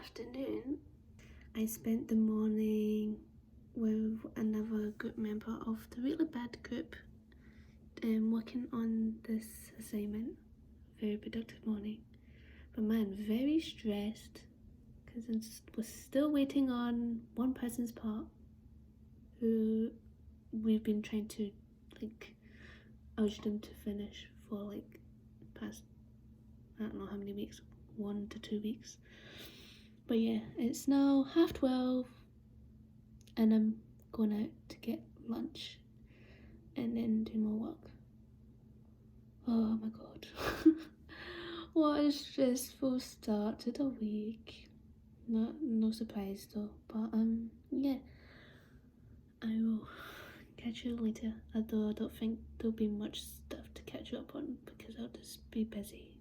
afternoon, I spent the morning with another group member of the really bad group working on this assignment. Very productive morning, but man, very stressed because I was still waiting on one person's part who we've been trying to urge them to finish for past I don't know how many weeks, 1 to 2 weeks. But yeah, it's now 12:30 and I'm going out to get lunch and then do more work. Oh my god. What a stressful start to the week. No surprise though, but yeah, I will catch you later, although I don't think there'll be much stuff to catch up on because I'll just be busy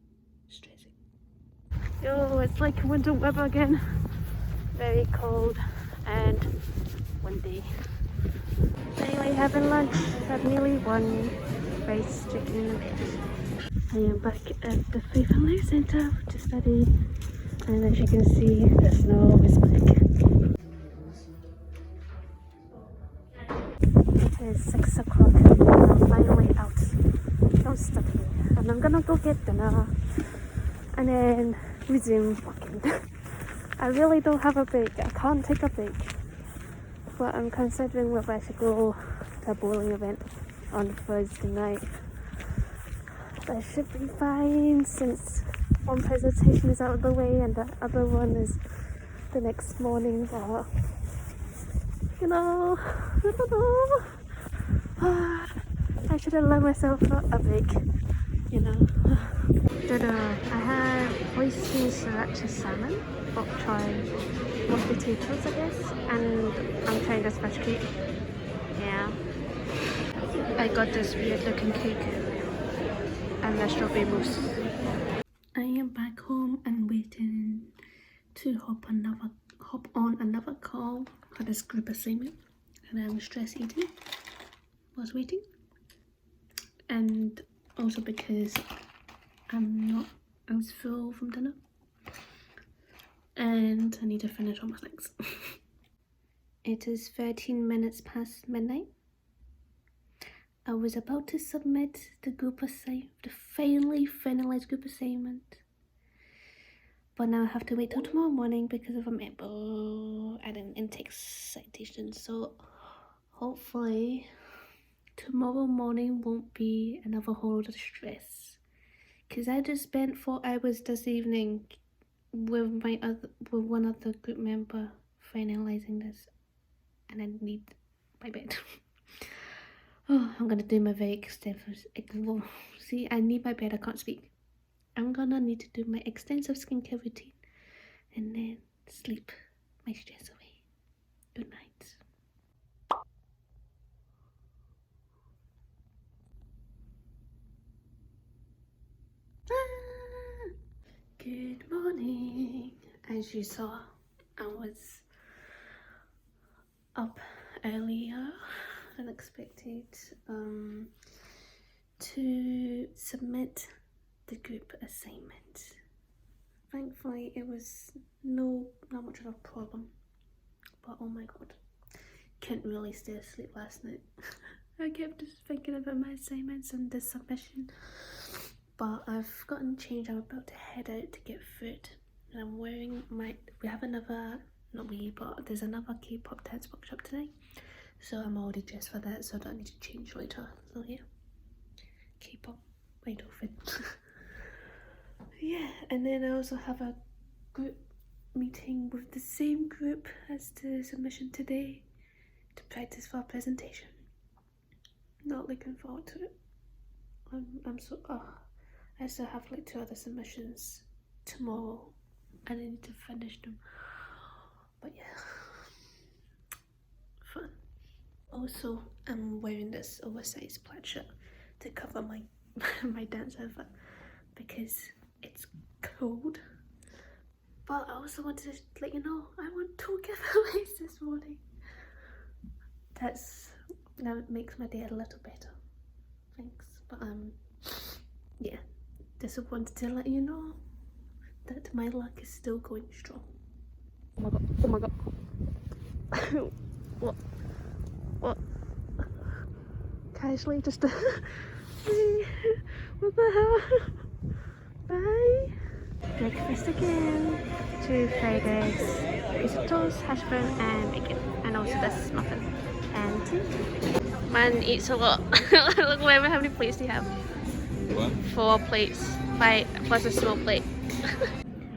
stressing. Yo, it's like winter weather again. Very cold and windy. Anyway, having lunch at nearly 1, rice, chicken and eggs. I am back at the Faith and Life Centre to study, and as you can see, the snow is back. It's 6 o'clock and I'm finally out from studying, and I'm gonna go get dinner and then resume walking. I really don't have a break. I can't take a break, but I'm considering whether I should go to a bowling event on Thursday night. That should be fine since one presentation is out of the way and the other one is the next morning, but you know, I don't know. I should allow myself a break, you know. Dinner. I had oyster sriracha salmon, bok choy, mashed potatoes I guess, and I'm trying this fresh cake. Yeah. I got this weird looking cake and the strawberry mousse. I am back home and waiting to hop on another call for this group assignment, and I'm stress eating whilst waiting, and also because I was full from dinner and I need to finish all my things. It is 13 minutes past midnight. I was about to submit the finalized group assignment, but now I have to wait till tomorrow morning because of a member and an intake citation. So hopefully tomorrow morning won't be another whole lot of stress, because I just spent 4 hours this evening with one other group member finalizing this, and I need my bed. Oh, I'm gonna do my very extensive. See, I need my bed. I can't speak. I'm gonna need to do my extensive skincare routine and then sleep my stress away. Good night. Good morning. As you saw, I was up earlier than expected to submit the group assignment. Thankfully it was not much of a problem, but oh my god, couldn't really stay asleep last night. I kept just thinking about my assignments and the submission, but I've gotten changed. I'm about to head out to get food, and I'm wearing there's another K-pop dance workshop tonight, so I'm already dressed for that, so I don't need to change later. So yeah, K-pop white outfit. Yeah, and then I also have a group meeting with the same group as the submission today to practice for a presentation. Not looking forward to it. I still have 2 other submissions tomorrow and I need to finish them, but yeah, fun. Also, I'm wearing this oversized plaid shirt to cover my my dance outfit because it's cold. But I also wanted to let you know I won 2 giveaways this morning. Now it makes my day a little better. Thanks. But yeah, just wanted to let you know that my luck is still going strong. Oh my god, oh my god. What? What? Casually just what the hell? Bye. Breakfast again. 2 fried eggs, piece of toast, hash brown and bacon. And also this muffin. And tea. Man eats a lot. Look, how many plates do you have? What? 4 plates. 5 plus a small plate.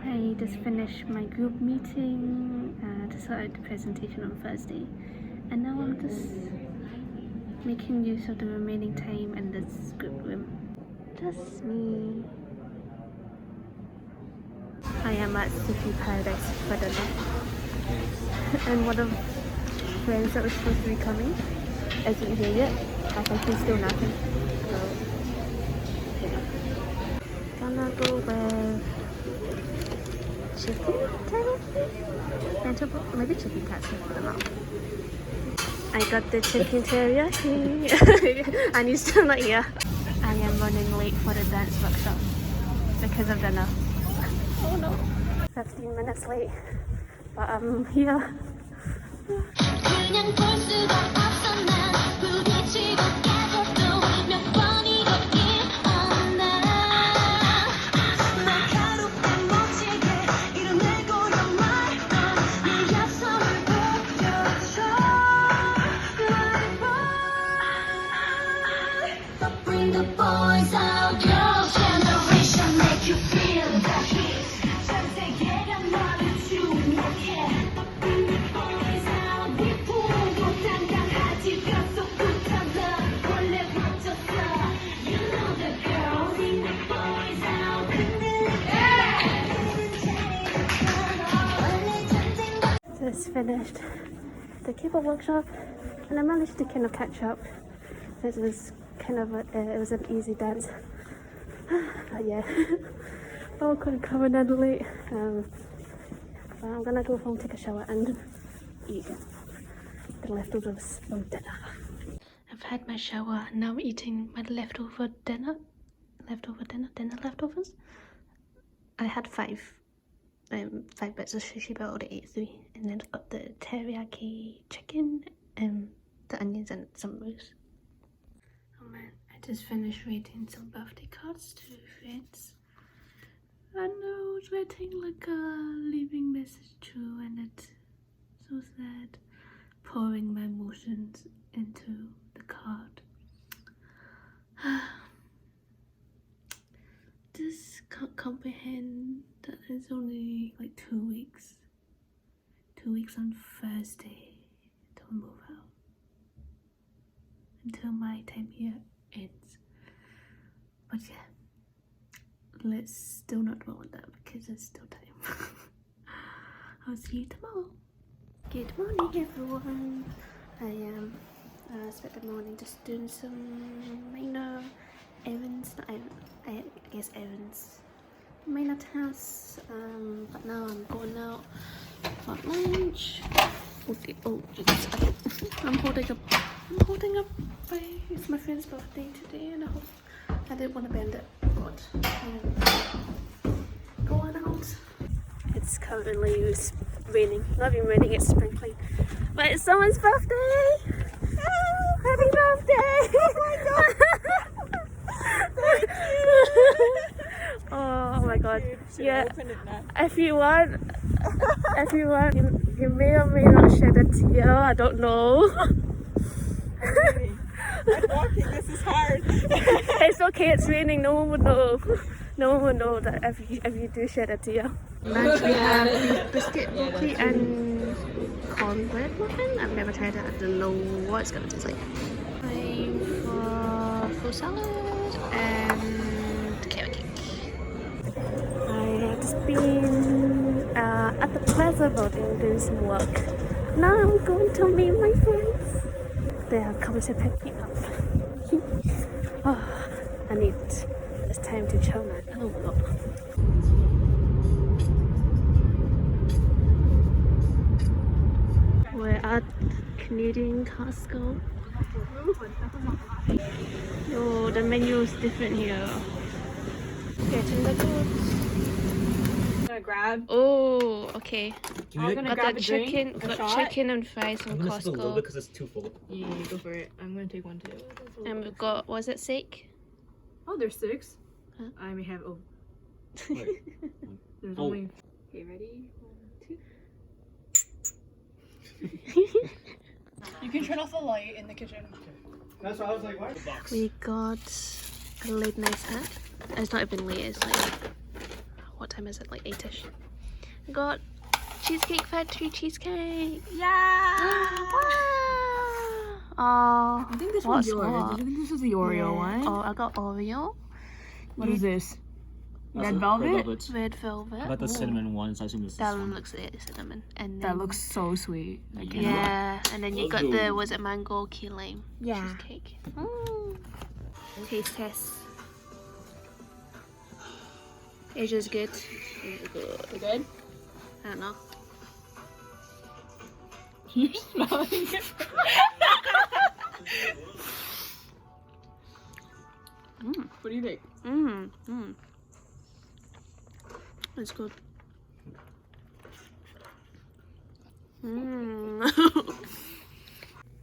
I just finished my group meeting to sort out the presentation on Thursday. And now I'm just making use of the remaining time in this group room. Just me. I am at Sushi Paradise for dinner. And one of the friends that was supposed to be coming isn't here yet. I think he's still napping. So, yeah. Gonna go with chicken teriyaki? Maybe chicken katsu, I don't know. I got the chicken teriyaki and he's still not here. I am running late for the dance workshop because of dinner. Oh no. 15 minutes late, but I'm here. Just finished the keyboard workshop and I managed to kind of catch up. It was kind of it was an easy dance. But yeah, all kind of coming in late. But I'm gonna go home, take a shower and eat the leftovers from dinner. I've had my shower and now I'm eating my leftovers. I had 5 bits of sushi, but I only ate 3, and then I've got the teriyaki chicken, the onions and some roast. Oh man, I just finished writing some birthday cards to friends. I know I was writing like a leaving message too, and it's so sad, pouring my emotions into the card. Just can't comprehend that it's only like 2 weeks. 2 weeks on Thursday to move out. Until my time here ends. But yeah, let's still not dwell on that because there's still time. I'll see you tomorrow. Good morning everyone. I spent the morning just doing some minor errands, I guess errands, minor tasks, but now I'm going out for lunch. Oh, I'm holding up it's my friend's birthday today and I hope I didn't want to bend it, but going out. It's currently raining, not even raining, it's sprinkling, but it's someone's birthday. Oh, happy birthday! Oh my god! Oh my god. Yeah, if you want, you may or may not shed a tear, I don't know. I'm walking, this is hard. It's okay, it's raining, no one would know. No one would know that if you do shed a tear. Lunch we have beef biscuit, broccoli and cornbread muffin. I've never tried it, I don't know what it's gonna taste like. Time for fruit salad and carrot cake. I have just been at the Plaza building doing some work. Now I'm going to meet my friends. They have come to pick me up. Oh, it's time to chill man. Oh my god. We're at Canadian Costco. Oh, the menu is different here. Getting the goods. gonna grab. Oh, okay. I'm gonna Got grab the a chicken, drink, a got shot. chicken and fries from I'm gonna sip a little bit Costco. because it's too full. Yeah, go for it. I'm gonna take one too. And we've got, was it steak? Oh, there's 6. Huh? I may have. Oh, Wait. there's Oh. only. Okay, ready? 1, 2. You can turn off the light in the kitchen. That's why I was like, why? We got a late night snack. It's not even late, it's like, what time is it? Like 8ish. We got Cheesecake Factory cheesecake. Yeah! Oh, I think this what's one's yours. what? Do you think this is the Oreo one? Oh, I got Oreo. What is this? That's Red a velvet? Red velvet. How about the Ooh. cinnamon one? So I assume this is That this one one. looks like cinnamon. And then, That looks so sweet. I cannot. yeah, and then you got the, Ooh. was it mango key lime Yeah. cheesecake? Mm. Taste test. Asia's good. You good? I don't know. You're smelling it. Mm. What do you think? It's good.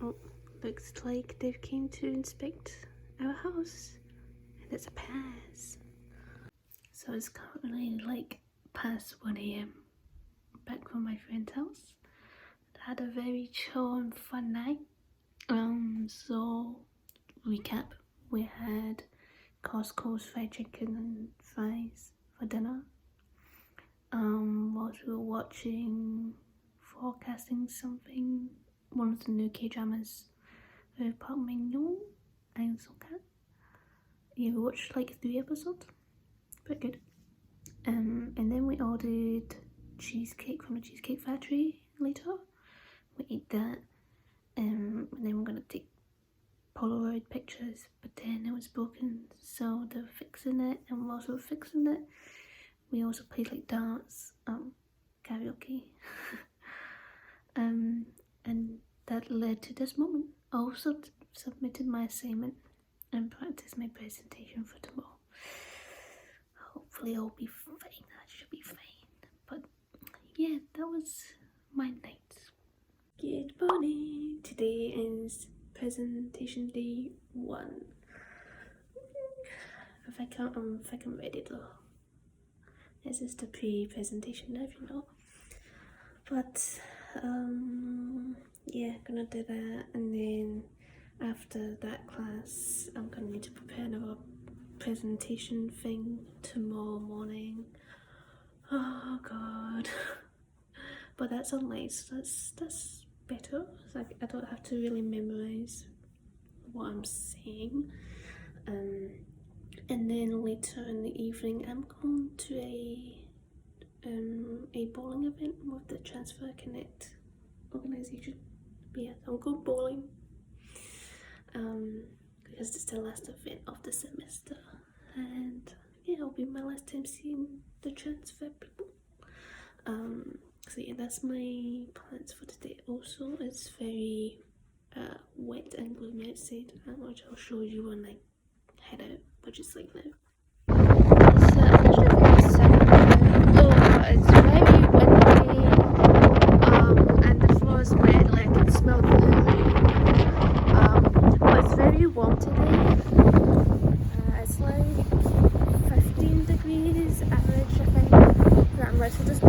Oh, looks like they've came to inspect our house. And it's a pass. So it's currently like past 1 AM. Back from my friend's house. Had a very chill and fun night. So recap. We had Costco's fried chicken and fries for dinner. Whilst we were watching forecasting something, one of the new K-dramas with Park Min-young and Song-kang. Yeah, we watched like 3 episodes. Pretty good. And then we ordered cheesecake from the Cheesecake Factory later. We ate that. And then we're gonna take Polaroid pictures, but then it was broken, so they're fixing it. And whilst we were fixing it, we also played like dance, karaoke. And that led to this moment. I also submitted my assignment and practiced my presentation for tomorrow. Hopefully I'll be fine. I should be fine. But yeah, that was my night. Good morning. Today is presentation day 1. If I can't, I'm ready though. This is the pre-presentation, if you know. But yeah, gonna do that, and then after that class, I'm gonna need to prepare another presentation thing tomorrow morning. Oh god. But that's online, so that's better. So I don't have to really memorize what I'm saying. And then later in the evening, I'm going to a bowling event with the Transfer Connect organization. But yeah, I'm going bowling. Because it's the last event of the semester, and yeah, it'll be my last time seeing the transfer people. So yeah, that's my plans for today. Also, it's very wet and gloomy outside, which I'll show you when I head out, which is like now. It's very windy, and the floor is wet, like I can smell the rain. But it's very warm today. It's like 15 degrees average, I think. That much. So just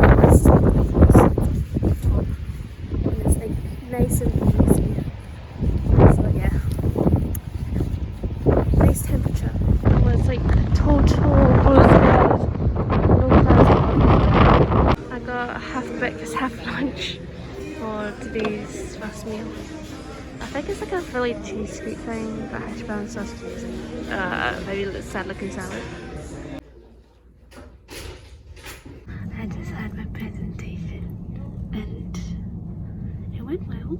and it's like nice and breezy. So yeah, nice temperature. Well, it's like total blue skies, no clouds. I got half breakfast, half lunch for today's first meal. I think it's like a Philly cheesesteak thing, but hash brown sausages and very sad looking salad. I just had my presentation and it went well,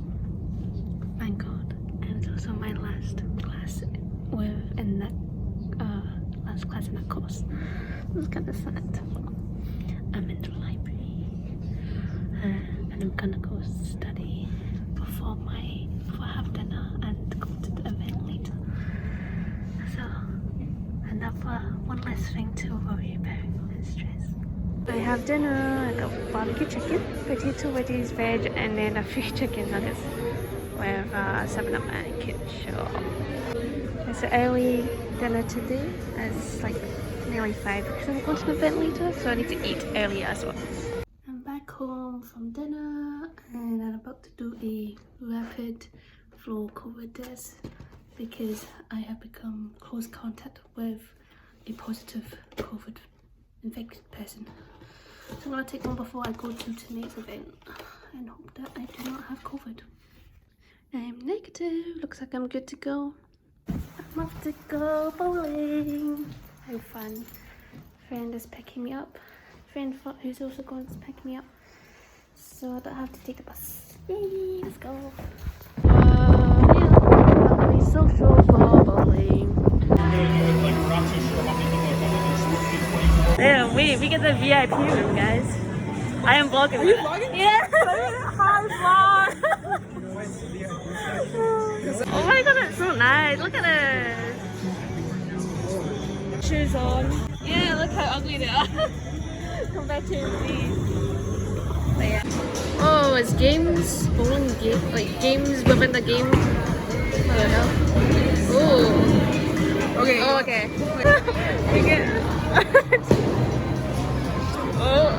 thank God. And it's also my last class in that last class in that course. It was kind of sad. I'm in the library and I'm gonna go study before I have dinner and go to the event later. So another one less thing to worry about and stress. I have dinner. I got barbecue chicken, potato, veggies, veg, and then a few chicken nuggets with 7-Up and ketchup. It's an early dinner today. It's like nearly 5 because I'm going to the event later, so I need to eat early as well. I'm back home from dinner and I'm about to do a rapid flow COVID test because I have become close contact with a positive COVID infected person. So I'm going to take one before I go to tonight's event and hope that I do not have COVID. I'm negative. Looks like I'm good to go. I'm off to go bowling. Have fun. Friend is picking me up. Friend who's also going to pick me up. So I don't have to take the bus. Yay, let's go. Yeah, we social for bowling. Yeah, we get the VIP room, guys. I am vlogging. Are you vlogging? Yeah. Hi, vlog. Oh my god, it's so nice. Look at it. Shoes on. Yeah, look how ugly they are. Compared to these. But yeah. Oh, it's games, bowling game, like games within the game. What the hell? Oh. Okay. Oh, okay. We get. Oh.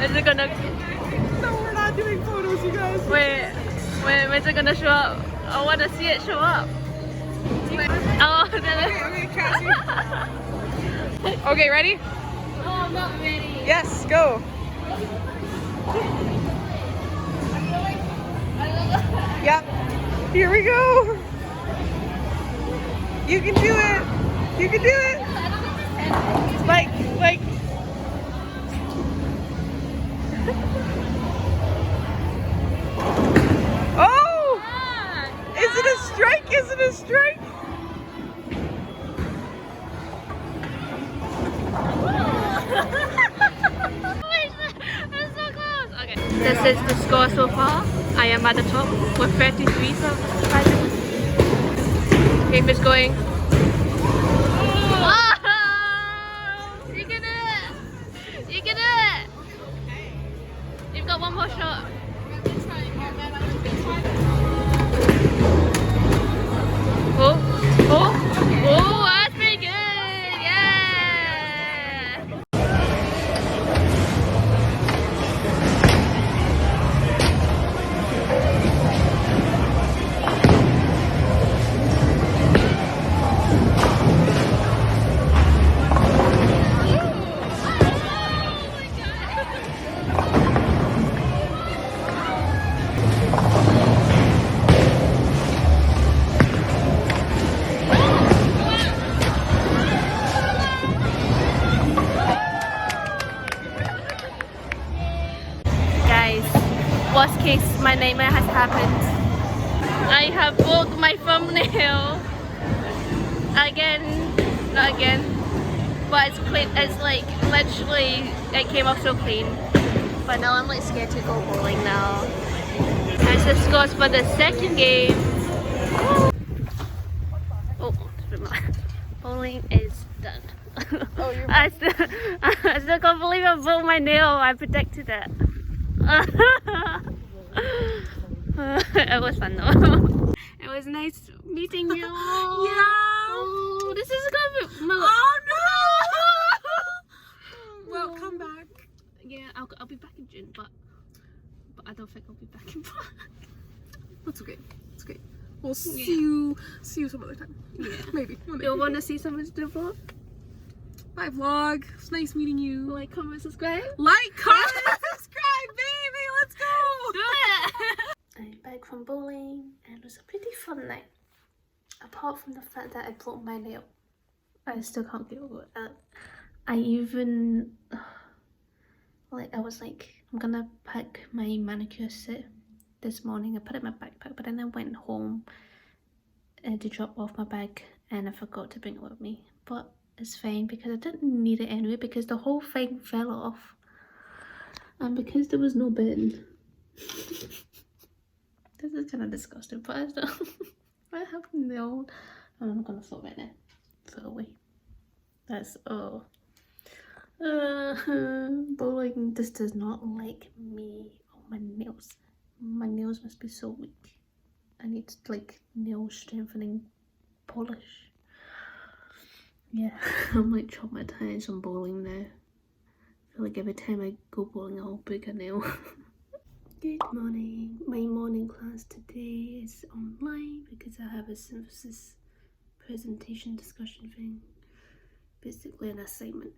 Is it gonna? No, we're not doing photos, you guys. Wait, when's it gonna show up? I want to see it show up. Oh, Okay, Cassie. Okay, ready? Oh, I'm not ready. Yes, go. Yep. Here we go. You can do it. You can do it. Like. Oh! Is it a strike? Is it a strike? This is the score so far. I am at the top with 33 subscribers. Game is going. Oh, you can do it! You can do it! You've got one more shot. Oh, that's pretty good! Yeah! Worst case, my nightmare has happened. I have broke my thumbnail. Not again. But it's clean, it's like literally, it came off so clean. But now I'm like scared to go bowling now. That's the scores for the second game. Oh, bowling is done. Oh, you're I still can't believe I broke my nail. I predicted it. It was fun though. It was nice meeting you. Yeah. Oh, this is gonna be. Oh no! Well, come back. Yeah, I'll be back in June, but I don't think I'll be back in Prague. That's okay. It's okay. We'll see you some other time. Yeah. Maybe. You'll want to see someone to the vlog? Bye vlog. It's nice meeting you. Like, comment, subscribe. Like, comment, subscribe, baby. Let's go. Do it. I'm back from bowling and it was a pretty fun night. Apart from the fact that I broke my nail, I still can't get over it. I even I was like, I'm gonna pack my manicure set this morning. I put it in my backpack, but then I went home to drop off my bag and I forgot to bring it with me. But it's fine because I didn't need it anyway because the whole thing fell off and because there was no bin. This is kind of disgusting, but I have no I'm gonna throw it there. Throw away. That's bowling. This does not like me. Oh, my nails. My nails must be so weak. I need like nail strengthening polish. Yeah, I'm like traumatized on bowling now. I feel like every time I go bowling I'll break a nail. Good morning. My morning class today is online because I have a synthesis presentation discussion thing. Basically an assignment.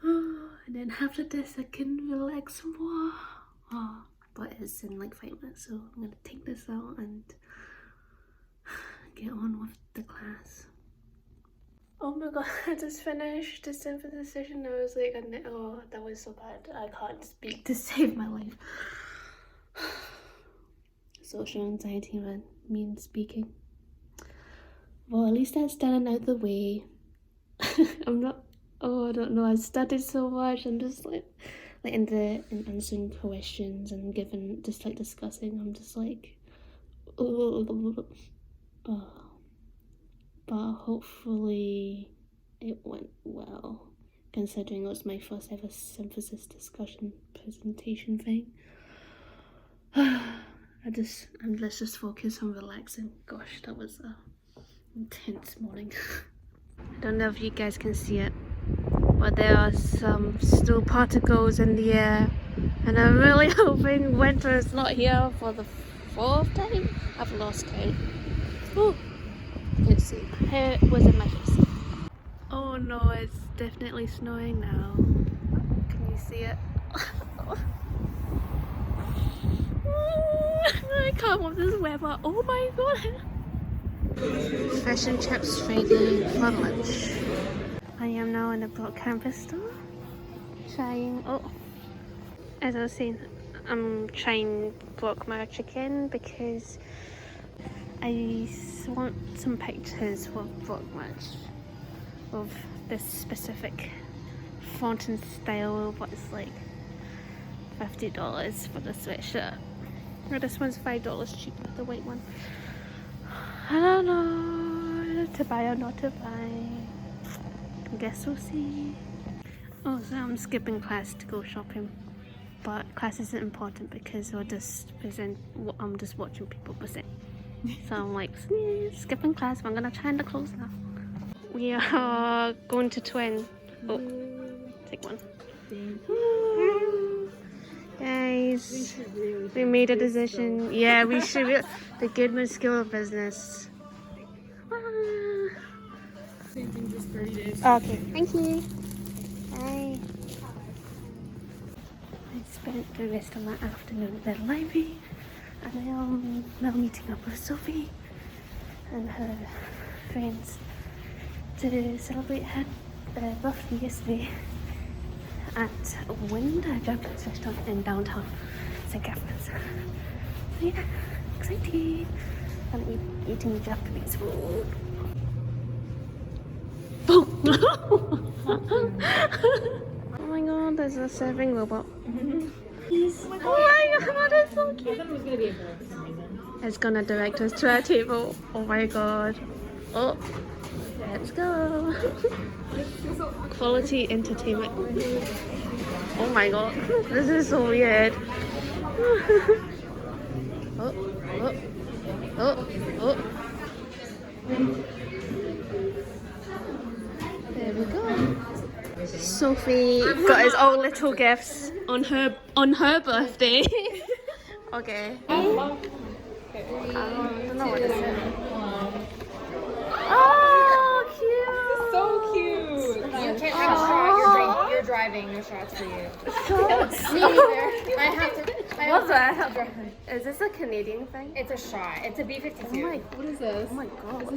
And then after this I can relax more. But it's in like 5 minutes, so I'm gonna take this out and get on with the class. Oh my god, I just finished the synthesis session. I was like, oh, that was so bad. I can't speak to save my life. Social anxiety man, mean speaking. Well, at least that's done and out of the way. I don't know, I studied so much. I'm just like in answering questions and giving, just like discussing, I'm just like, but hopefully it went well, considering it was my first ever synthesis discussion presentation thing. Let's just focus on relaxing. Gosh, that was a intense morning. I don't know if you guys can see it, but there are some snow particles in the air, and I'm really hoping winter is not here for the 4th time. I've lost count. Whew. You can see my hair was in my face. Oh no, it's definitely snowing now. Can you see it? I can't with this weather. Oh my god. Fish and chips Friday for lunch. I am now in the Brock campus store. As I was saying, I'm trying Brock merch again because I want some pictures for Brock merch of this specific font and style, but it's like $50 for the sweatshirt. Or this one's $5 cheaper, the white one. I don't know to buy or not to buy. I guess we'll see. Oh, so I'm skipping class to go shopping, but class isn't important because I'm just watching people present. So I'm like, skipping class, but I'm gonna try on the clothes now. We are going to Twin. Oh, take one. Guys, we made a decision. Yeah, we should. The Goodman School of Business. Same thing, just 30 days. Okay, thank you. Bye. I spent the rest of my afternoon at the library, and I am now meeting up with Sophie and her friends to celebrate her birthday yesterday at Winter Japanese restaurant in downtown St. Catharines. So yeah, excited. I'm eating Japanese food. Oh my god, there's a serving robot. Oh my god, it's so cute. I thought it was gonna be a girl for some reason. It's gonna direct us to our table. Oh my god. Oh, let's go. Quality entertainment. Oh my god, this is so weird. Oh. There we go. Sophie got his own little gifts on her birthday. Okay. I don't know what this is. Oh, cute. So cute. You can't have a shot. You're driving. No shots for you. Me neither. I have to. What's that? Is this a Canadian thing? It's a shot. It's a B-52. Oh my, What is this? oh my god.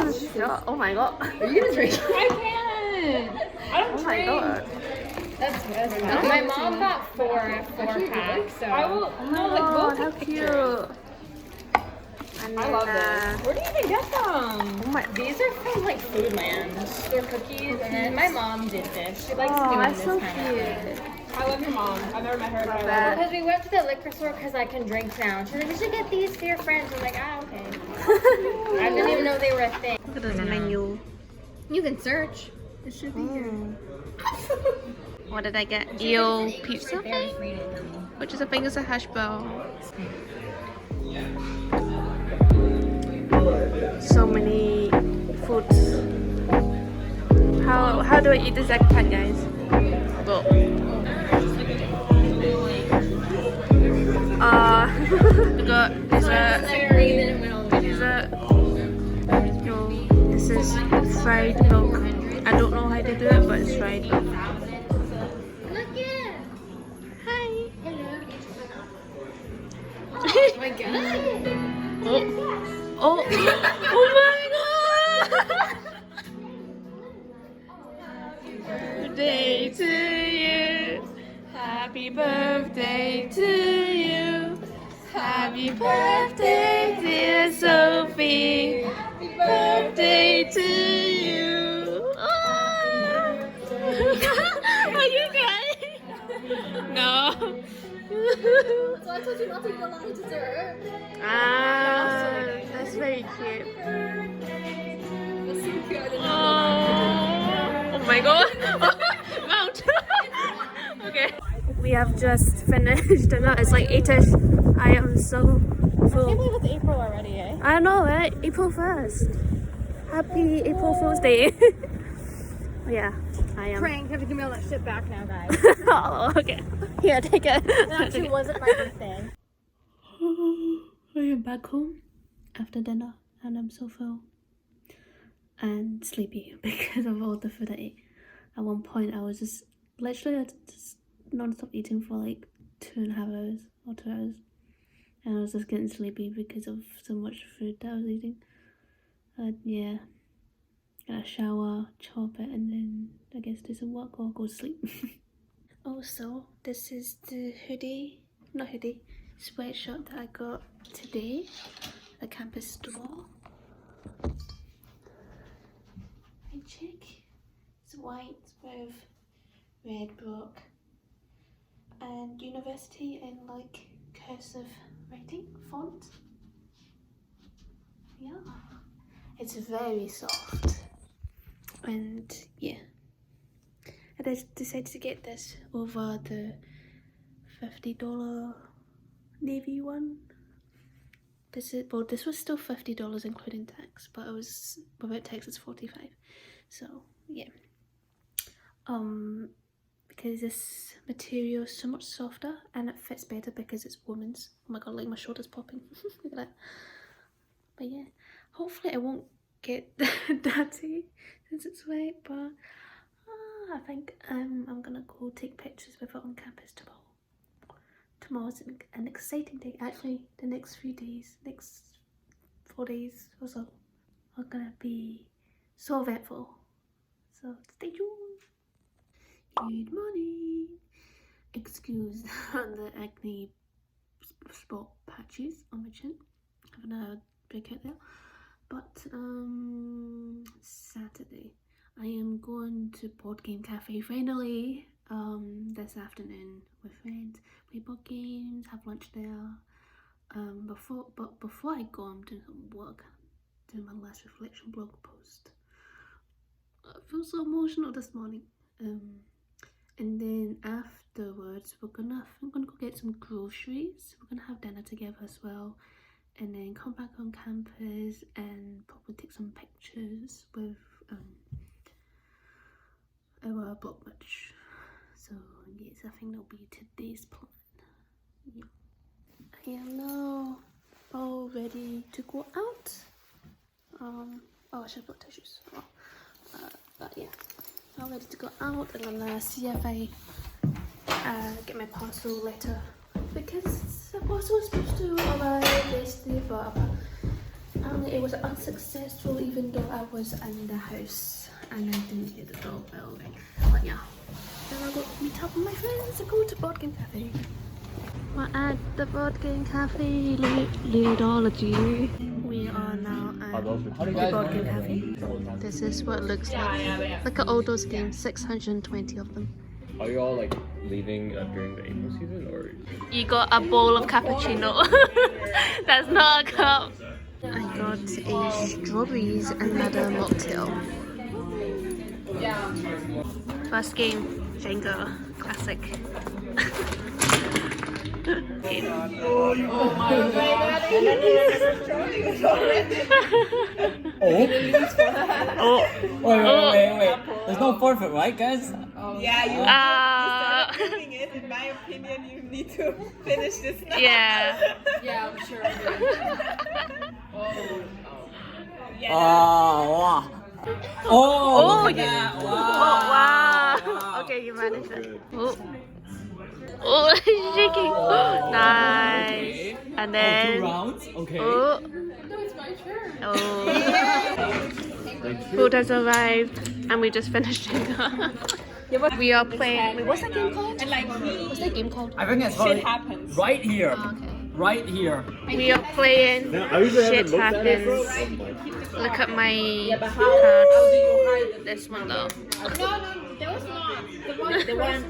This is a shot. Oh my god. Are you gonna drink? I can't. I don't Oh my god. That's fine. My mom got four packs. So I will. No, like Oh, we'll how take pictures. cute. And I then, love this. Where do you even get them? Oh my. these are from like Foodland. They're cookies, and then my mom did this. She likes Oh, doing that's this so kind of thing. cute. I love your mom. I've never met her, but I love that. her. Because we went to the liquor store because I can drink now. She's like, we should get these for your friends. I'm like, okay. I didn't even know they were a thing. Look at this menu. You can search. It should be here. What did I get? Eel pizza thing? Which is I think is a hash brown. So many foods. How do I eat this eggplant, guys? Well, this is fried milk. I don't know how to do it, but it's fried milk. Look it. Hi. Oh my god. Oh my god! Birthday to you. Happy birthday to you. Happy birthday, dear Sophie. Happy birthday to you. Oh. Are you crying? No. So I told you not to eat a lot of dessert. Ah, that's very cute. That's so cute. I didn't know. Oh my god. Mount. Okay. We have just finished dinner. It's like 8ish. I am so full. I can't believe it's April already, eh? I know, right? April 1st. Happy April Fool's Day. Yeah, I am. Prank. Have to give me all that shit back now, guys. Oh, okay. Here, take it. It actually wasn't my birthday. I am back home after dinner and I'm so full and sleepy because of all the food I ate. At one point I was just literally just non-stop eating for like 2.5 hours or 2 hours, and I was just getting sleepy because of so much food that I was eating. Yeah, gonna shower, chop it, and then I guess do some work or go to sleep. Also, this is the sweatshirt that I got today at the campus store. And check, it's white with red block and university in like cursive writing font. Yeah, it's very soft, and yeah, I just decided to get this over the $50 navy one. This was still $50 including tax, but it was without tax it's $45. So yeah, because this material is so much softer and it fits better because it's women's. Oh my god, like my shoulder's popping. Look at that. But yeah, hopefully I won't get dirty since it's white, but I think I'm gonna go take pictures with it on campus tomorrow. Tomorrow's an exciting day. Actually, the next few days, next 4 days or so, are gonna be so eventful. So stay tuned. Good morning. Excuse the acne spot patches on my chin. Having a breakout there. But Saturday, I am going to Board Game Cafe finally. This afternoon with friends, play board games, have lunch there. Before I go, I'm doing some work, doing my last reflection blog post. I feel so emotional this morning. And then afterwards, I'm gonna go get some groceries. We're gonna have dinner together as well, and then come back on campus and probably take some pictures with our blog match. So yes, I think that'll be today's plan. Yeah. I am now all ready to go out. Oh, I should put tissues. Oh. But yeah, all ready to go out, and I'm gonna see if I get my parcel later, because the parcel was supposed to arrive yesterday, but apparently it was unsuccessful even though I was in the house and I didn't hear the doorbell ring. But yeah, then I'll go meet up with my friends and go to Board Game Cafe. We're at the Board Game Cafe, Ludology. We are now at the Board Game Cafe. This is what it looks like. Look at all those games, 620 of them. Are you all like leaving during the April season, or? You got a bowl of cappuccino. That's not a cup. I got a strawberries and another mocktail. First game, Jenga, classic. Wait. There's no forfeit, right, guys? Yeah, you instead of doing it, in my opinion, you need to finish this now. Yeah. Yeah, I'm sure. Wow. Oh, look at yeah. that. Wow. Okay, you managed it. Oh, shaking. Nice. And then. 2 rounds? Okay. Oh. No, it's my turn. Oh. Food has arrived, and we just finished it. We are playing. Wait, what's that game called? What's that game called? I think it's happens. right here. Oh, okay. Right here. We are playing. Shit happens. Look at my But how do you hide this one though. No, there was not. The one.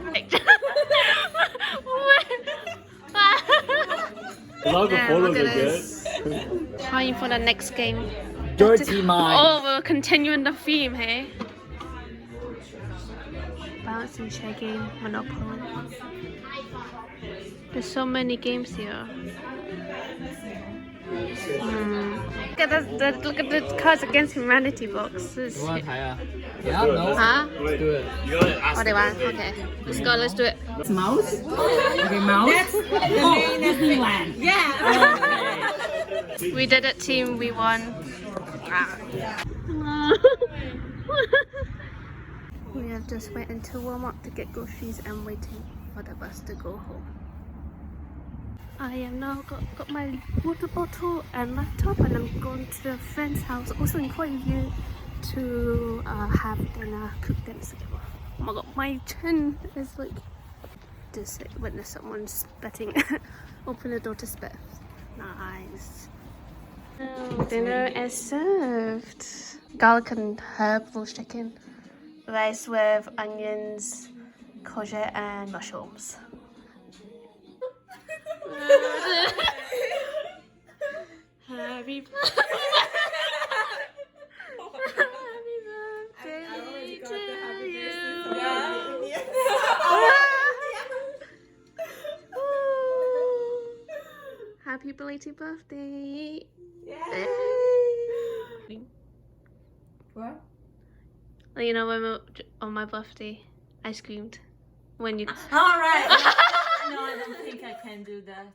Love the Yeah, photos look are at good. this. Trying for the next game. Dirty mind. Oh, we're continuing the theme, hey? Balancing, shaking, Monopoly. There's so many games here. Look at the Cards Against Humanity boxes. Yeah, no. Huh? Let's do it. What do you want? Okay. Let's go, let's do it. mouse? Okay, mouse. Disneyland. Yeah. We did it, team. We won. We have just waiting to warm up to get groceries and waiting for the bus to go home. I have now got my water bottle and laptop, and I'm going to a friend's house, also invite you to have dinner, cook dinner together. Oh my god, my chin is like just witness someone spitting. Open the door to spit. Nice. Dinner is served. Garlic and herb roast chicken, rice with onions, courgette and mushrooms. Happy birthday to you. Happy belated birthday. What? You know, when on my birthday, I screamed when you. Alright. No, I don't think I can do that.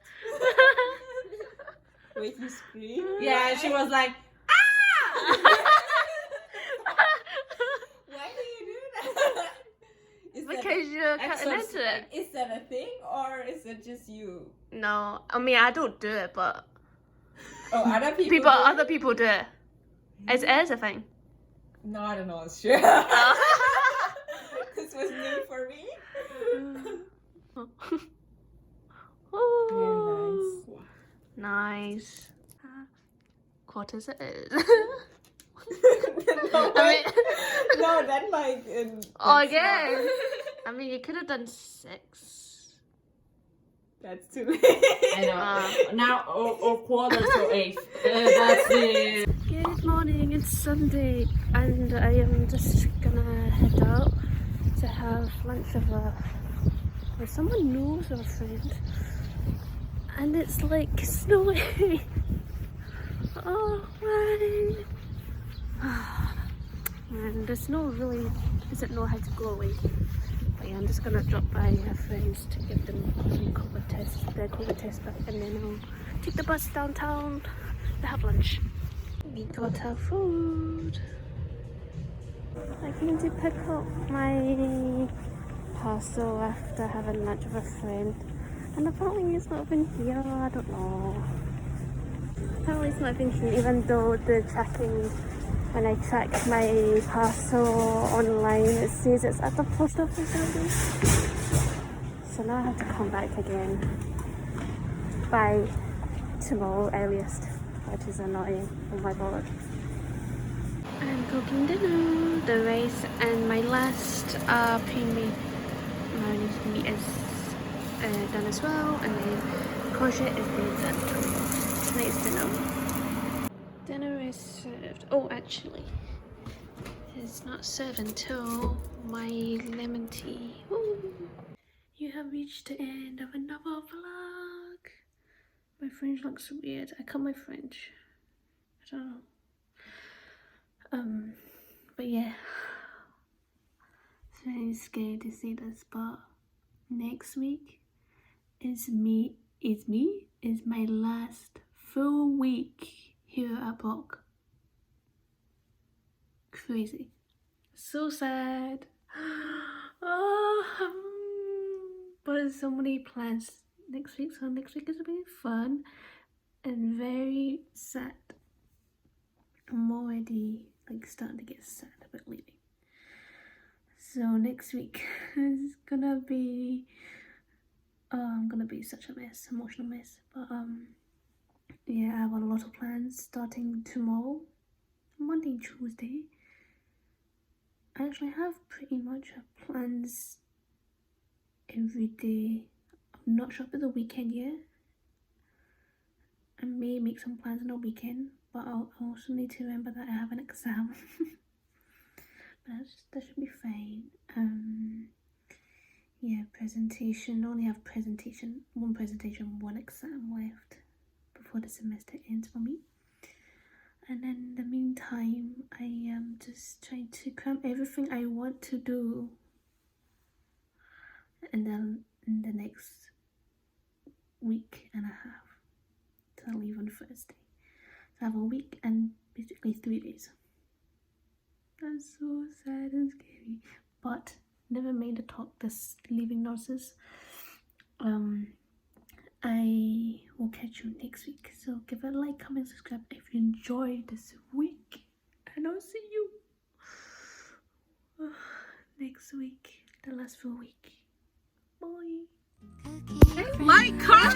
Wait, you scream? Yeah, she was like, ah! Why do you do that? Is that Because you're cutting actual- into it. Is that a thing or is it just you? No, I mean I don't do it, but Oh, other people. do it? other people do it. It is a thing. No, I don't know. It's true. This was new for me. Oh, nice. Quarters it is. No, I mean, no, that like. oh, again. I mean, you could have done 6. That's too late. I know. Now, quarter to 8. That's it. Good morning, it's Sunday, and I am just gonna head out to have lunch with someone knows of a friend, and it's like snowing. Oh my! And the snow really doesn't know how to go away. But yeah, I'm just gonna drop by her friends to give them some COVID tests, their COVID test back, and then I'll take the bus downtown to have lunch. We got our food. I came to pick up my parcel after having lunch with a friend, and apparently it's not been here. I don't know. Apparently it's not been here, even though the tracking, when I track my parcel online, it says it's at the post office. So now I have to come back again by tomorrow earliest, which is annoying. Oh my god. I'm cooking dinner, the rice, and my last pre-made mayonnaise meat is done as well, and then courgette is being done. Tonight's dinner. served. Oh, actually, it's not served until my lemon tea. Woo. You have reached the end of another vlog. My fringe looks weird. I cut my fringe. I don't know. But yeah. It's very scary to say this, but next week is my last full week here at Block. Crazy. So sad. But there's so many plans next week, so next week is going to be fun and very sad. I'm already like starting to get sad about leaving. So next week is gonna be I'm gonna be such a mess, emotional mess. But yeah, I have a lot of plans starting tomorrow, Monday and Tuesday. I actually have pretty much plans every day. I'm not sure for the weekend yet. I may make some plans on the weekend, but I'll also need to remember that I have an exam. But that should be fine. Yeah, presentation. Only have one presentation, one exam left before the semester ends for me. And then in the meantime, I am just trying to cram everything I want to do. And then in the next week and a half. So I'll leave on Thursday. So I have a week and basically 3 days. That's so sad and scary. But never made the talk this leaving nurses. I will catch you next week. So give it a like, comment, subscribe if you enjoyed this week. And I'll see you next week, the last full week. Bye. My car!